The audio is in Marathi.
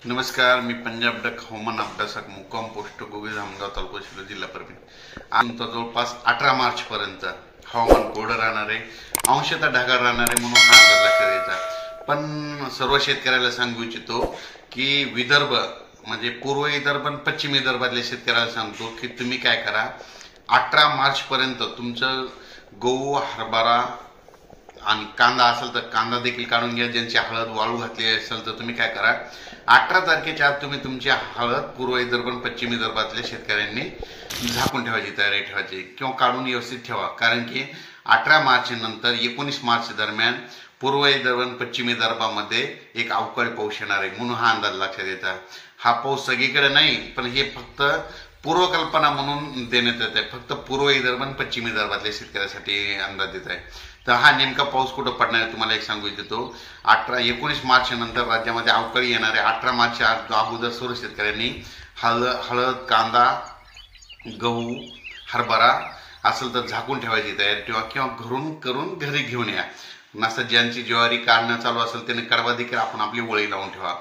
नमस्कार, मी पंजाब डक हवामान अभ्यासक मुक्काम पोस्ट गोविंद धामगाव तालुका शिरोळ जिल्हा परभणी. आता जवळपास 18 मार्च पर्यंत हवामान कोरडं राहणार आहे, अंशतः ढगाळ राहणार आहे म्हणून हा अंदाज लक्षात द्यायचा. पण सर्व शेतकऱ्याला सांगू इच्छितो की विदर्भ म्हणजे पूर्व विदर्भ आणि पश्चिम विदर्भातल्या शेतकऱ्याला सांगतो की तुम्ही काय करा, 18 मार्च पर्यंत तुमचं गहू, हरभरा आणि कांदा असेल तर कांदा देखील काढून घ्या. ज्यांची हळद वाळू घातली असेल तर तुम्ही काय करा, 18 तारखेच्या आत तुम्ही तुमची हळद पूर्व विदर्भ आणि पश्चिम विदर्भातल्या शेतकऱ्यांनी झाकून ठेवायची तयारी ठेवायची किंवा काढून व्यवस्थित ठेवा. कारण की 18 मार्च नंतर 19 मार्च दरम्यान पूर्व विदर्भ आणि पश्चिम विदर्भामध्ये एक अवकाळी पाऊस येणार आहे म्हणून हा अंदाज लक्षात येतात. हा पाऊस सगळीकडे नाही, पण हे फक्त पूर्वकल्पना म्हणून देण्यात येत आहे. फक्त पूर्व विदर्भ आणि पश्चिम विदर्भातल्या शेतकऱ्यासाठी अंदाज देत आहे. तर हा नेमका पाऊस कुठं पडणार आहे तुम्हाला एक सांगू इच्छितो. 19 मार्च नंतर राज्यामध्ये अवकाळी येणार आहे. 18 मार्चच्या अगोदर सर्व शेतकऱ्यांनी हळद, कांदा, गहू, हरभरा असेल तर झाकून ठेवायची तयारी ठेवा किंवा घरून करून घरी घेऊन या. नसतं ज्यांची ज्वारी काढणं चालू असेल त्याने कडवा देखील आपण आपली वळी लावून ठेवा.